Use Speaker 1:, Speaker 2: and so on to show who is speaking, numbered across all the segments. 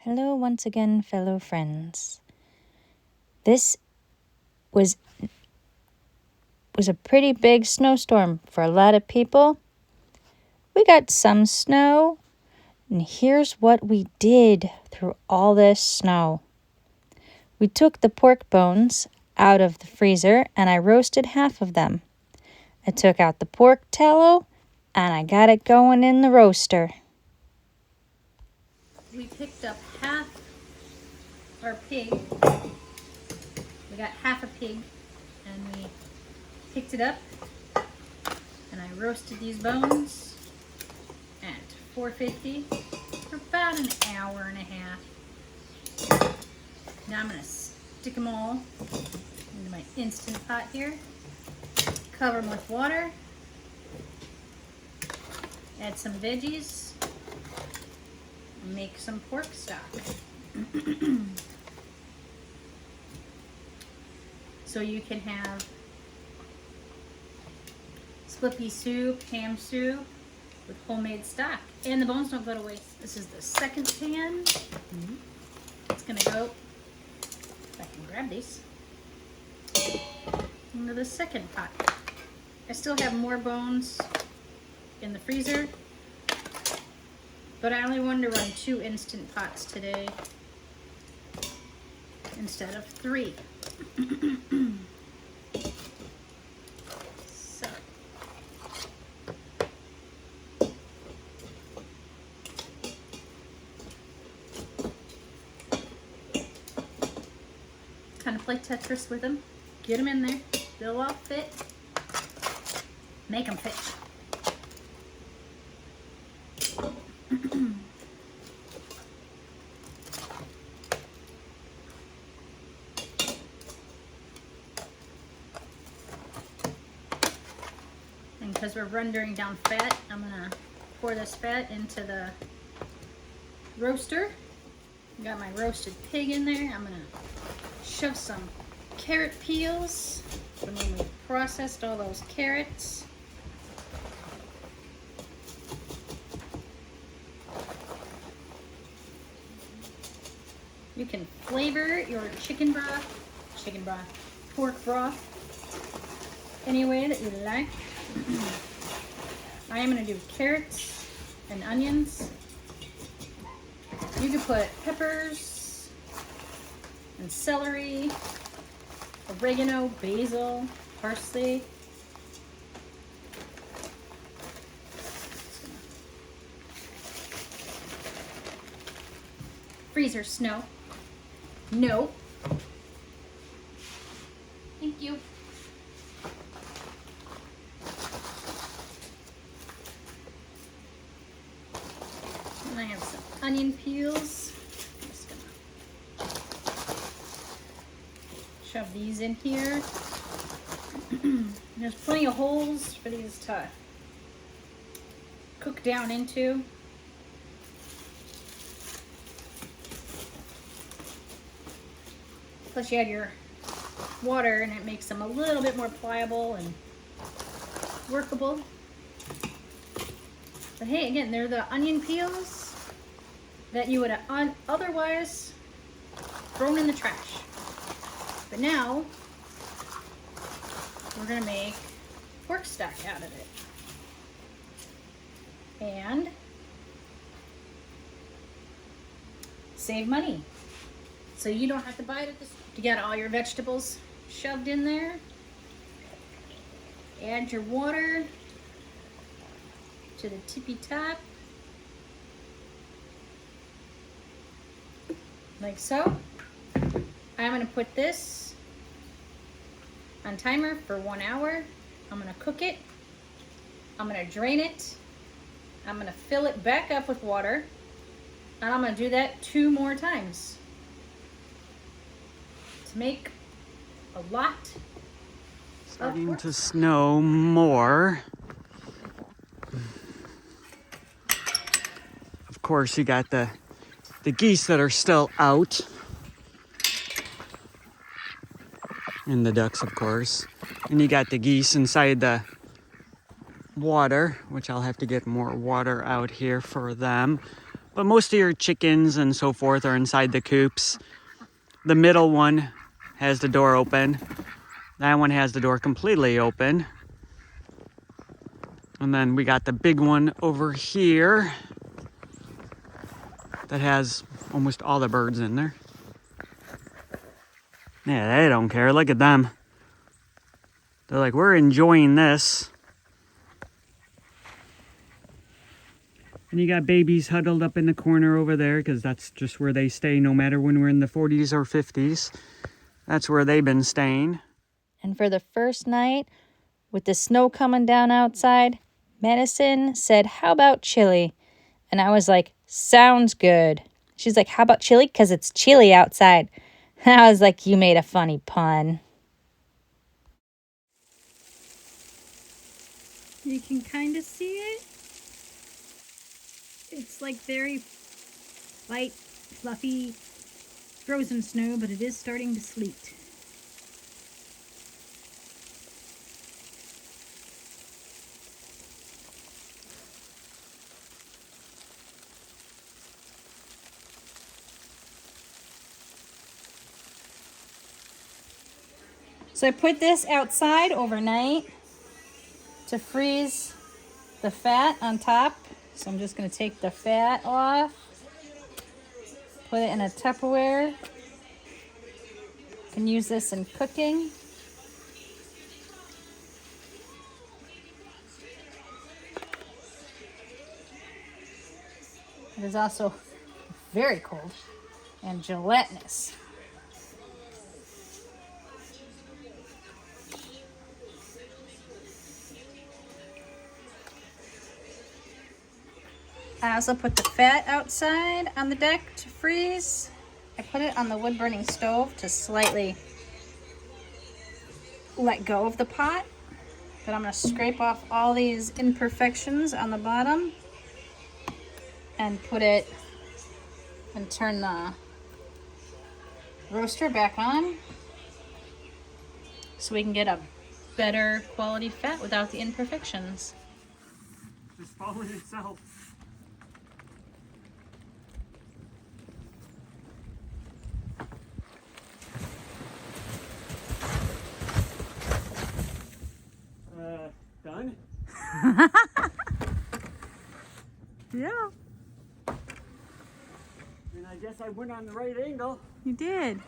Speaker 1: Hello once again, fellow friends. This was a pretty big snowstorm for a lot of people. We got some snow, and here's what we did through all this snow. We took the pork bones out of the freezer and I roasted half of them. I took out the pork tallow and I got it going in the roaster. We picked up half our pig. We got half a pig and we picked it up and I roasted these bones at 450 for about an hour and a half. Now I'm going to stick them all into my Instant Pot here, cover them with water, add some veggies, and make some pork stock. So you can have split pea soup, ham soup with homemade stock. And the bones don't go to waste. This is the second pan. It's gonna go, if I can grab these, into the second pot. I still have more bones in the freezer, but I only wanted to run 2 Instant Pots today instead of 3. So, kind of play Tetris with them. Get them in there. They'll all fit. Make them fit. And because we're rendering down fat, I'm gonna pour this fat into the roaster. Got my roasted pig in there. I'm gonna shove some carrot peels from when we processed all those carrots. You can flavor your pork broth any way that you like. I am going to do carrots and onions. You can put peppers and celery, oregano, basil, parsley. Freezer snow. No. Thank you. And I have some onion peels. I'm just gonna shove these in here. There's plenty of holes for these to cook down into. Plus you add your water and it makes them a little bit more pliable and workable. But hey, again, they're the onion peels that you would have otherwise thrown in the trash. But now we're gonna make pork stock out of it. And save money. So you don't have to buy it at the store. You got all your vegetables shoved in there. Add your water to the tippy top. Like so. I'm going to put this on timer for 1 hour. I'm going to cook it. I'm going to drain it. I'm going to fill it back up with water. And I'm going to do that 2 more times. To make a lot.
Speaker 2: Starting to snow more. Of course, you got the geese that are still out. And the ducks, of course. And you got the geese inside the water, which I'll have to get more water out here for them. But most of your chickens and so forth are inside the coops. The middle one has the door open. That one has the door completely open. And then we got the big one over here that has almost all the birds in there. Yeah, they don't care. Look at them. They're like, we're enjoying this. And you got babies huddled up in the corner over there because that's just where they stay no matter when we're in the 40s or 50s. That's where they've been staying.
Speaker 1: And for the first night, with the snow coming down outside, Madison said, how about chili? And I was like, sounds good. She's like, how about chili? Because it's chilly outside. And I was like, you made a funny pun. You can kind of see it. It's like very light, fluffy, frozen snow, but it is starting to sleet. So I put this outside overnight to freeze the fat on top. So I'm just going to take the fat off, put it in a Tupperware. You can use this in cooking. It is also very cold and gelatinous. I also put the fat outside on the deck to freeze. I put it on the wood burning stove to slightly let go of the pot. But I'm going to scrape off all these imperfections on the bottom and put it and turn the roaster back on so we can get a better quality fat without the imperfections.
Speaker 2: It's falling itself. Done?
Speaker 1: Yeah,
Speaker 2: And I guess I went on the right angle.
Speaker 1: you did.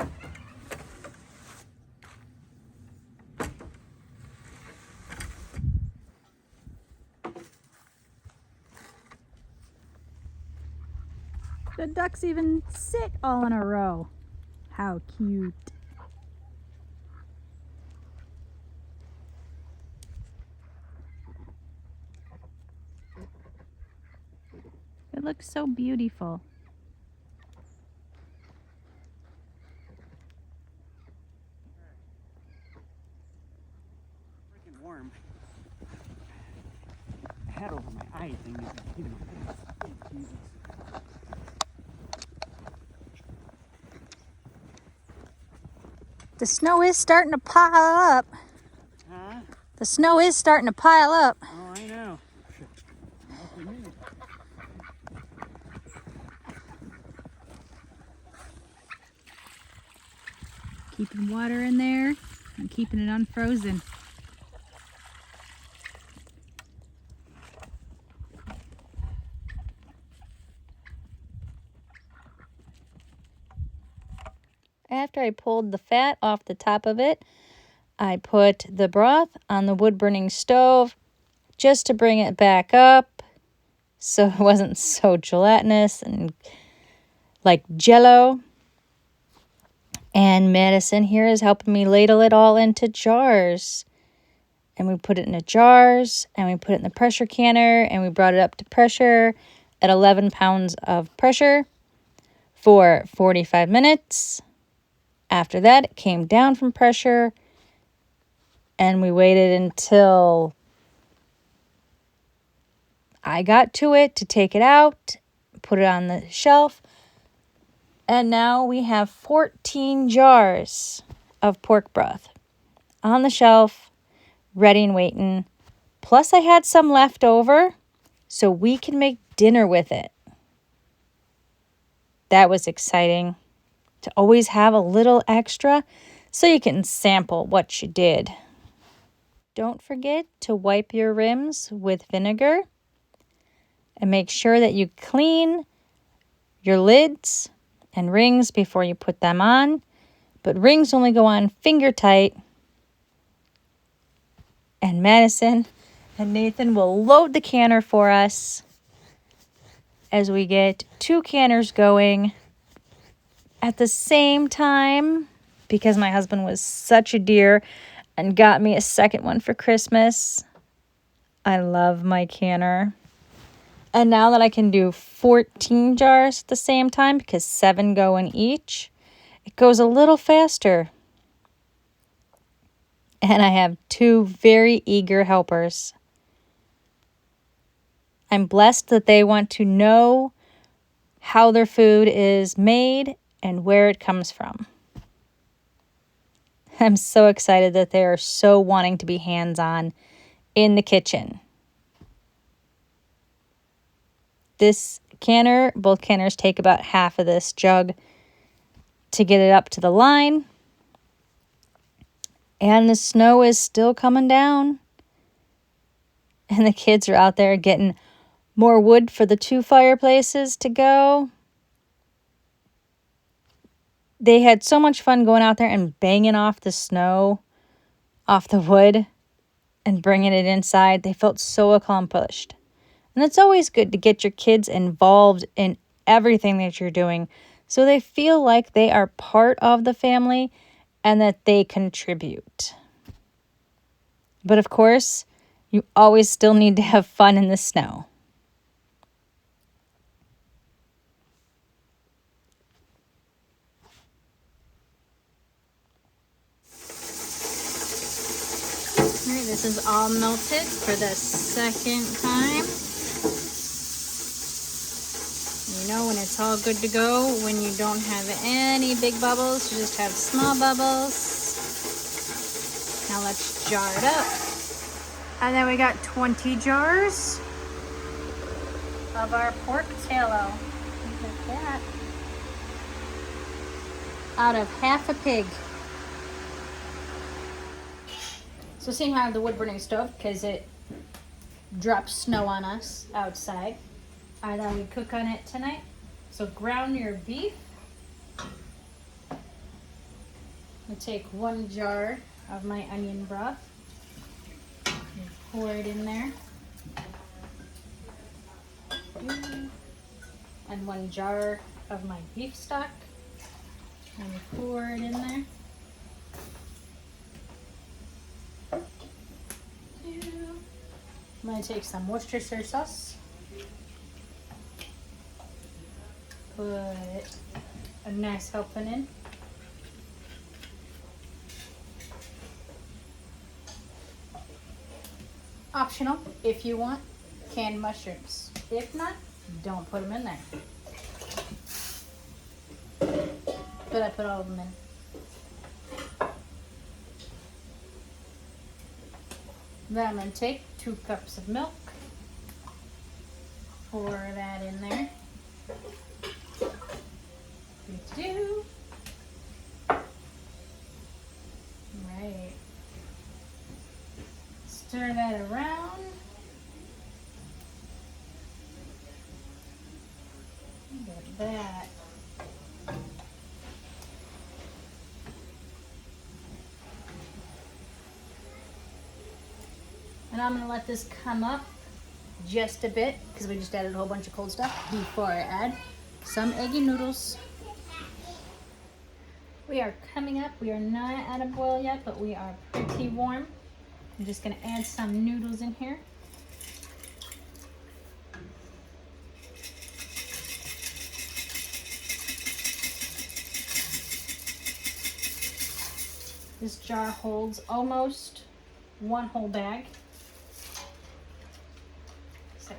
Speaker 1: The ducks even sit all in a row. How cute. It looks so beautiful.
Speaker 2: Freaking warm. Head over my eye thing is even Jesus.
Speaker 1: The snow is starting to pile up.
Speaker 2: Huh?
Speaker 1: The snow is starting to pile up.
Speaker 2: Oh, I know.
Speaker 1: Keeping water in there and keeping it unfrozen. After I pulled the fat off the top of it, I put the broth on the wood burning stove just to bring it back up so it wasn't so gelatinous and like jello. And Madison here is helping me ladle it all into jars. And we put it in the jars and we put it in the pressure canner and we brought it up to pressure at 11 pounds of pressure for 45 minutes. After that, it came down from pressure and we waited until I got to it to take it out, put it on the shelf. And now we have 14 jars of pork broth on the shelf, ready and waiting. Plus I had some left over, so we can make dinner with it. That was exciting to always have a little extra so you can sample what you did. Don't forget to wipe your rims with vinegar and make sure that you clean your lids and rings before you put them on. But rings only go on finger tight. And Madison and Nathan will load the canner for us as we get 2 canners going at the same time, because my husband was such a dear and got me a second one for Christmas. I love my canner. And now that I can do 14 jars at the same time, because 7 go in each, it goes a little faster. And I have 2 very eager helpers. I'm blessed that they want to know how their food is made and where it comes from. I'm so excited that they are so wanting to be hands-on in the kitchen. This canner, both canners take about half of this jug to get it up to the line. And the snow is still coming down. And the kids are out there getting more wood for the 2 fireplaces to go. They had so much fun going out there and banging off the snow off the wood and bringing it inside. They felt so accomplished. And it's always good to get your kids involved in everything that you're doing so they feel like they are part of the family and that they contribute. But of course, you always still need to have fun in the snow. All right, this is all melted for the second time. You know when it's all good to go, when you don't have any big bubbles, you just have small bubbles. Now let's jar it up. And then we got 20 jars of our pork tallow. Look at that. Out of half a pig. So seeing how I have the wood burning stove, because it drops snow on us outside, I thought we'd cook on it tonight. So ground your beef. I take 1 jar of my onion broth and pour it in there. And 1 jar of my beef stock and pour it in there. I'm going to take some Worcestershire sauce, put a nice helping in. Optional if you want canned mushrooms. If not, don't put them in there. But I put all of them in. Then I'm going to take 2 cups of milk, pour that in there. Do. Right. Stir that around. Look at that. And I'm going to let this come up just a bit because we just added a whole bunch of cold stuff before I add some eggy noodles. We are coming up. We are not at a boil yet, but we are pretty warm. I'm just going to add some noodles in here. This jar holds almost 1 whole bag. So,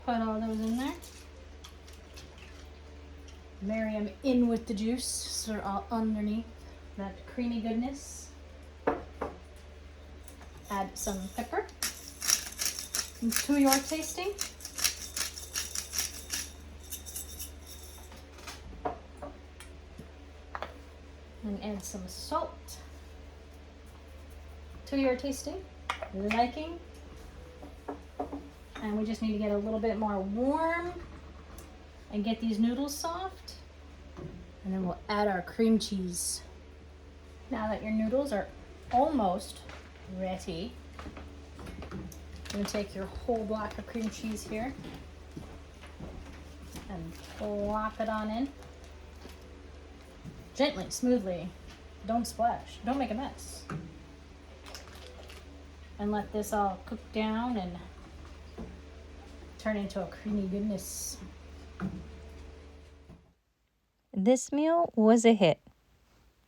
Speaker 1: put all those in there. Marry them in with the juice so they're all underneath that creamy goodness. Add some pepper to your tasting. And add some salt to your tasting, liking. And we just need to get a little bit more warm and get these noodles soft. And then we'll add our cream cheese. Now that your noodles are almost ready, you're gonna take your whole block of cream cheese here and plop it on in. Gently, smoothly. Don't splash. Don't make a mess. And let this all cook down and turn into a creamy goodness. This meal was a hit.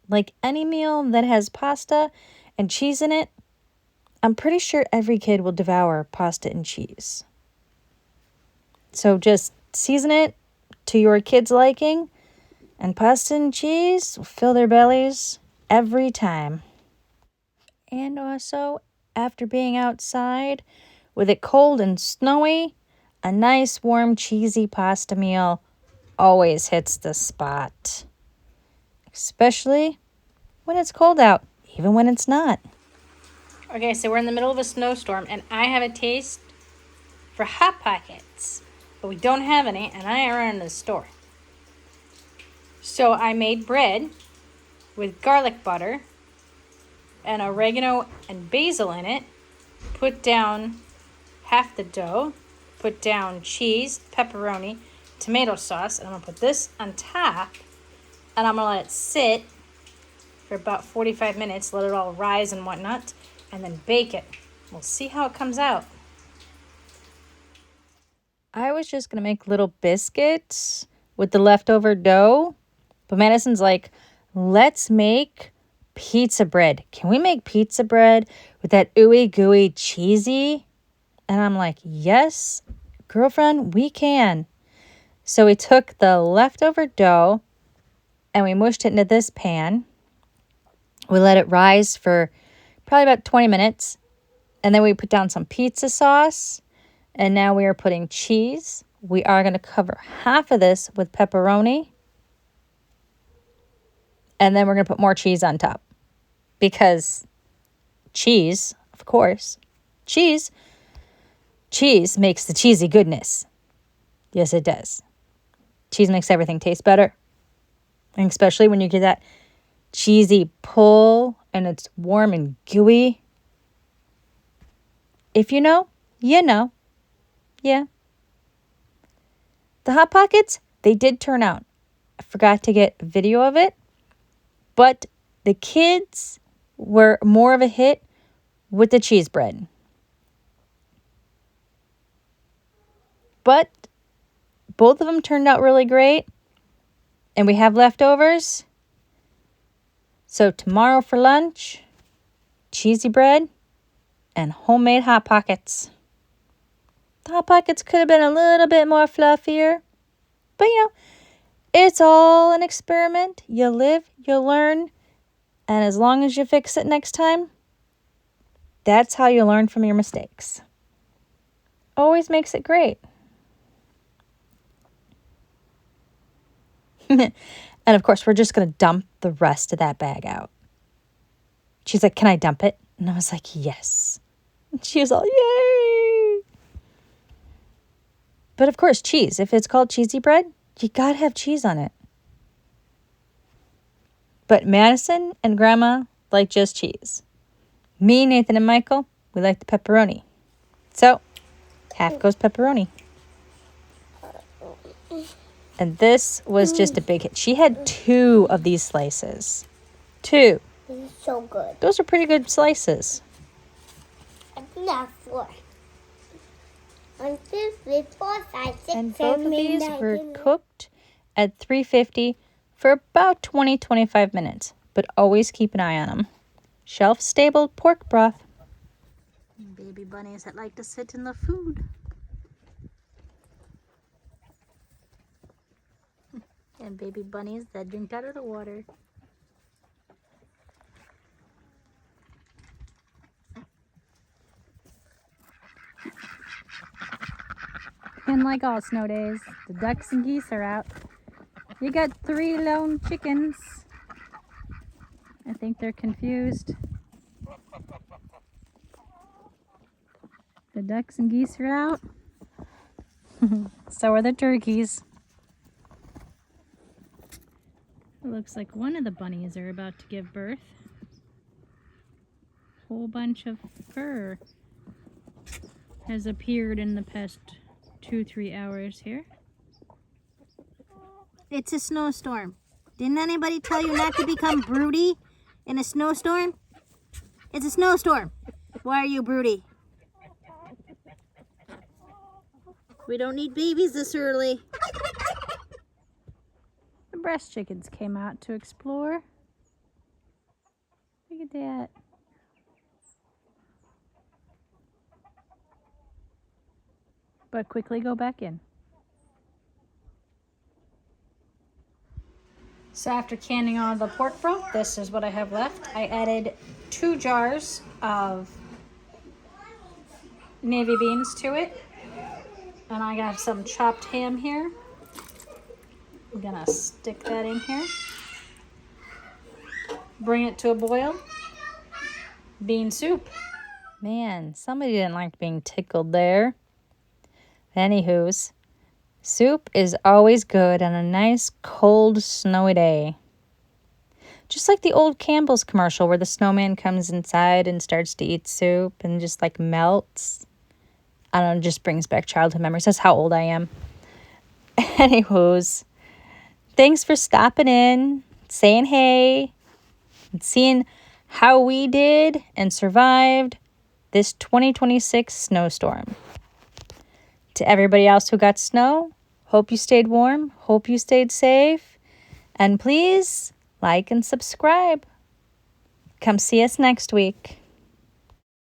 Speaker 1: Like any meal that has pasta and cheese in it, I'm pretty sure every kid will devour pasta and cheese. So just season it to your kids' liking, and pasta and cheese will fill their bellies every time. And also, after being outside with it cold and snowy, a nice warm cheesy pasta meal always hits the spot. Especially when it's cold out, even when it's not. Okay, so we're in the middle of a snowstorm, and I have a taste for Hot Pockets, but we don't have any, and I ran to the store. So I made bread with garlic butter and oregano and basil in it, put down half the dough, put down cheese, pepperoni, tomato sauce, and I'm gonna put this on top, and I'm gonna let it sit for about 45 minutes, let it all rise and whatnot, and then bake it. We'll see how it comes out. I was just gonna make little biscuits with the leftover dough, but Madison's like, let's make pizza bread. Can we make pizza bread with that ooey gooey cheesy? And I'm like, yes, girlfriend, we can. So we took the leftover dough and we mushed it into this pan. We let it rise for probably about 20 minutes. And then we put down some pizza sauce. And now we are putting cheese. We are going to cover half of this with pepperoni. And then we're going to put more cheese on top. Because cheese, of course, cheese makes the cheesy goodness. Yes, it does. Cheese makes everything taste better. And especially when you get that cheesy pull and it's warm and gooey. If you know, you know. Yeah. The Hot Pockets, they did turn out. I forgot to get a video of it. But the kids were more of a hit with the cheese bread. But both of them turned out really great. And we have leftovers. So tomorrow for lunch, cheesy bread and homemade Hot Pockets. The Hot Pockets could have been a little bit more fluffier. But, it's all an experiment. You live, you learn. And as long as you fix it next time, that's how you learn from your mistakes. Always makes it great. And of course, we're just going to dump the rest of that bag out. She's like, can I dump it? And I was like, yes. And she was all, yay. But of course, cheese. If it's called cheesy bread, you got to have cheese on it. But Madison and Grandma like just cheese. Me, Nathan, and Michael, we like the pepperoni. So, half goes pepperoni. And this was just a big hit. She had 2 of these slices. 2.
Speaker 3: This is so good.
Speaker 1: Those are pretty good slices.
Speaker 3: I think that's 4. 1, 2, 3, 4, 5, 6,
Speaker 1: And
Speaker 3: 7,
Speaker 1: both of
Speaker 3: 8,
Speaker 1: these
Speaker 3: 9,
Speaker 1: were
Speaker 3: 10.
Speaker 1: cooked at 350 for about 20-25 minutes. But always keep an eye on them. Shelf-stable pork broth. Baby bunnies that like to sit in the food. And baby bunnies that drink out of the water. And like all snow days, the ducks and geese are out. You got 3 lone chickens. I think they're confused. The ducks and geese are out. So are the turkeys. It looks like one of the bunnies are about to give birth. Whole bunch of fur has appeared in the past 2-3 hours here.
Speaker 3: It's a snowstorm. Didn't anybody tell you not to become broody in a snowstorm? It's a snowstorm. Why are you broody? We don't need babies this early.
Speaker 1: The breast chickens came out to explore. Look at that. But quickly go back in. So after canning all the pork broth, this is what I have left. I added 2 jars of navy beans to it. And I got some chopped ham here. I'm gonna stick that in here. Bring it to a boil. Bean soup. Man, somebody didn't like being tickled there. Anywho's, soup is always good on a nice, cold, snowy day. Just like the old Campbell's commercial where the snowman comes inside and starts to eat soup and just like melts. I don't know, it just brings back childhood memories. That's how old I am. Anywho's, thanks for stopping in, saying hey, and seeing how we did and survived this 2026 snowstorm. To everybody else who got snow, hope you stayed warm, hope you stayed safe, and please like and subscribe. Come see us next week.